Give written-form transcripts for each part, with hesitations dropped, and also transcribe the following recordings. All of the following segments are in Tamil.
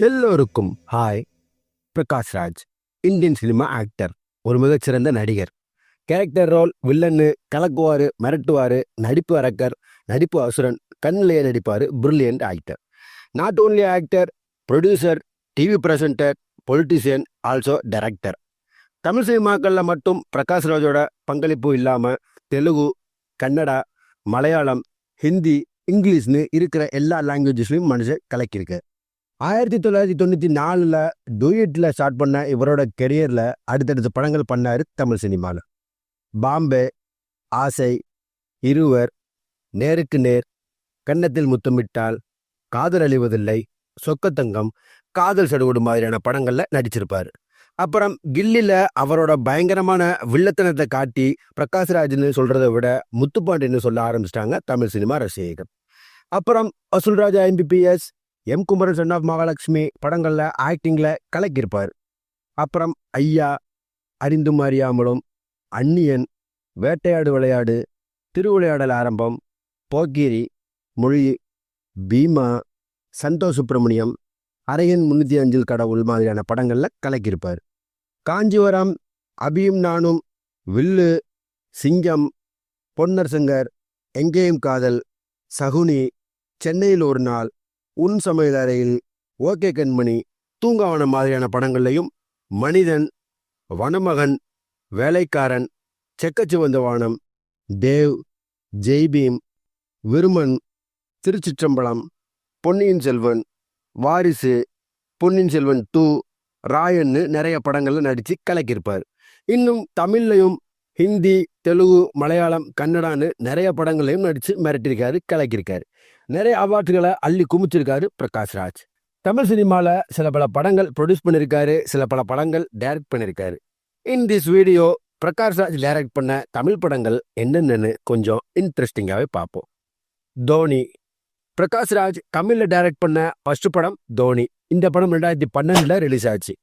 எல்லோருக்கும் hi. Prakash Raj Indian cinema actor, ஒரு மிகச்சிறந்த நடிகர். கேரக்டர் ரோல் வில்லன்னு கலக்குவார், மிரட்டுவார், நடிப்பு அரக்கர், நடிப்பு அசுரன், கண்ணிலேயே நடிப்பார். Brilliant actor. Not only actor, producer, TV presenter, politician, also director. Tamil சினிமாக்களில் மட்டும் பிரகாஷ் ராஜோட பங்களிப்பு இல்லாமல் தெலுங்கு, கன்னடா, மலையாளம், ஹிந்தி, இங்கிலீஷ்னு இருக்கிற எல்லா லாங்குவேஜஸ்லையும் மனுஷன் கலக்கியிருக்கு. 1994 டூயட்டில் ஸ்டார்ட் பண்ண இவரோட கெரியரில் அடுத்தடுத்த படங்கள் பண்ணார் தமிழ் சினிமாவில். பாம்பே, ஆசை, இருவர், நேருக்கு நேர், கன்னத்தில் முத்தமிட்டால், காதல் அழிவதில்லை, சொக்கத்தங்கம், காதல் சடுகுடு மாதிரியான படங்களில் நடிச்சிருப்பார். அப்புறம் கில்லியில் அவரோட பயங்கரமான வில்லத்தனத்தை காட்டி பிரகாஷ்ராஜ்னு சொல்கிறத விட முத்துப்பாண்டின்னு சொல்ல ஆரம்பிச்சிட்டாங்க தமிழ் சினிமா ரசிகர்கள். அப்புறம் Vasool Raja MBBS, M Kumaran son of Mahalakshmi படங்களில் ஆக்டிங்கில் கலக்கியிருப்பார். அப்புறம் ஐயா, அறிந்தும் அறியாமலும், அந்நியன், வேட்டையாடு விளையாடு, திருவிளையாடல் ஆரம்பம், போக்கிரி, மொழி, பீமா, சந்தோஷ் சுப்பிரமணியம், அரையன் 305 கடவுள் மாதிரியான படங்களில் கலக்கியிருப்பார். காஞ்சிவரம், அபியும் நானும், வில்லு, சிங்கம், பொன்னர் சங்கர், எங்கேயும் காதல், சகுனி, சென்னையில் ஒரு நாள், உன் சமையல் அறையில், ஓகே கண்மணி, தூங்காவனம் மாதிரியான படங்கள்லையும் மனிதன், வனமகன், வேலைக்காரன், செக்கச்சிவந்த வானம், தேவ், ஜெய்பீம், விருமன், திருச்சிற்றம்பலம், பொன்னியின் செல்வன், வாரிசு, பொன்னியின் செல்வன் 2, ராயன்னு நிறைய படங்களில் நடித்து கலக்கியிருப்பார். இன்னும் தமிழ்லையும் ஹிந்தி, தெலுங்கு, மலையாளம், கன்னடான்னு நிறைய படங்களையும் நடித்து மிரட்டியிருக்காரு, கலக்கியிருக்காரு. நிறைய அவார்டுகளை அள்ளி குமிச்சிருக்காரு பிரகாஷ் ராஜ். தமிழ் சினிமாவில் சில பல படங்கள் ப்ரொடியூஸ் பண்ணியிருக்காரு, சில பல படங்கள் டைரக்ட் பண்ணியிருக்காரு. In this video Prakash Raj direct பண்ண தமிழ் படங்கள் என்னென்னு கொஞ்சம் இன்ட்ரெஸ்டிங்காகவே பார்ப்போம். தோனி. பிரகாஷ் ராஜ் தமிழில் டைரக்ட் பண்ண ஃபர்ஸ்ட் படம் தோனி. இந்த படம் 2012 ரிலீஸ் ஆச்சு.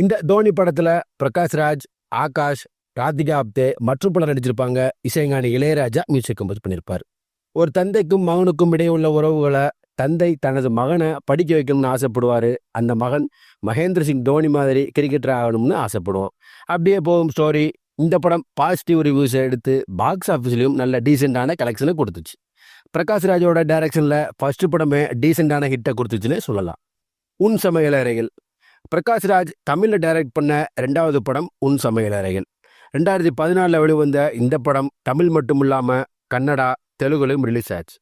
இந்த தோனி படத்தில் பிரகாஷ் ராஜ், ஆகாஷ், ராதிகா ஆப்தே மற்றும் பலர் நடிச்சிருப்பாங்க. இசைஞானி இளையராஜா மியூசிக் கம்போஸ் பண்ணியிருப்பார். ஒரு தந்தைக்கும் மகனுக்கும் இடையே உள்ள உறவுகளை தந்தை தனது மகனை படிக்க வைக்கணும்னு ஆசைப்படுவார். அந்த மகன் மகேந்திர சிங் தோனி மாதிரி கிரிக்கெட்டர் ஆகணும்னு ஆசைப்படுவோம். அப்படியே போகும் ஸ்டோரி. இந்த படம் பாசிட்டிவ் ரிவ்யூஸை எடுத்து பாக்ஸ் ஆஃபீஸ்லையும் நல்ல டீசெண்டான கலெக்ஷனை கொடுத்துச்சு. பிரகாஷ் ராஜோட டைரக்ஷனில் ஃபர்ஸ்ட் படமே டீசெண்டான ஹிட்டை கொடுத்துச்சுன்னு சொல்லலாம். உன் சமையல் அறைகள். பிரகாஷ் ராஜ் தமிழில் டைரக்ட் பண்ண 2வது படம் உன் சமையல் அறைகள். 2014 வெளிவந்த இந்த படம் தமிழ் மட்டும் இல்லாமல் கன்னடா, தெலுங்குலையும் ரிலீஸ் ஆச்சு.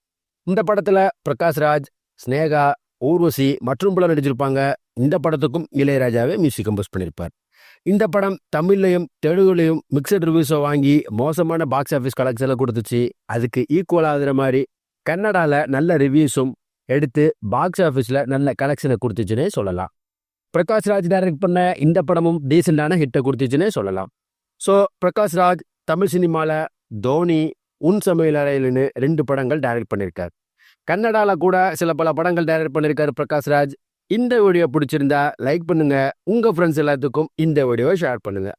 இந்த படத்தில் பிரகாஷ் ராஜ், ஸ்னேகா, ஊர்வசி மற்றும் பலர் நடிச்சிருப்பாங்க. இந்த படத்துக்கும் இளையராஜாவே மியூசிக் கம்போஸ் பண்ணியிருப்பார். இந்த படம் தமிழ்லையும் தெலுங்குலையும் மிக்சட் ரிவ்யூஸை வாங்கி மோசமான பாக்ஸ் ஆஃபீஸ் கலெக்ஷனை கொடுத்துச்சு. அதுக்கு ஈக்குவல் ஆகிற மாதிரி கன்னடாவில் நல்ல ரிவ்யூஸும் எடுத்து பாக்ஸ் ஆஃபீஸில் நல்ல கலெக்ஷனை கொடுத்துச்சுன்னே சொல்லலாம். பிரகாஷ் ராஜ் டைரக்ட் பண்ண இந்த படமும் டீசெண்டான ஹிட்டை கொடுத்துச்சுன்னே சொல்லலாம். ஸோ பிரகாஷ் ராஜ் தமிழ் சினிமாவில் தோனி, உன் சமையல் அறையில்னு 2 படங்கள் டைரக்ட் பண்ணியிருக்கார். கன்னடாவில் கூட சில பல படங்கள் டைரக்ட் பண்ணியிருக்காரு பிரகாஷ் ராஜ். இந்த வீடியோ பிடிச்சிருந்தா லைக் பண்ணுங்க, உங்கள் ஃப்ரெண்ட்ஸ் எல்லாத்துக்கும் இந்த வீடியோவை ஷேர் பண்ணுங்க.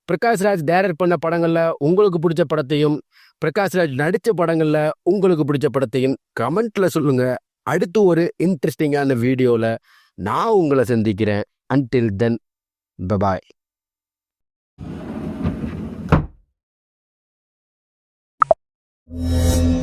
பிரகாஷ் ராஜ் டைரக்ட் பண்ண படங்களில் உங்களுக்கு பிடிச்ச படத்தையும், பிரகாஷ் ராஜ் நடித்த படங்களில் உங்களுக்கு பிடிச்ச படத்தையும் கமெண்ட்ல சொல்லுங்க. அடுத்து ஒரு இன்ட்ரெஸ்டிங்கான வீடியோவில் நான் உங்களை சந்திக்கிறேன். Until then, bye bye. Yeah.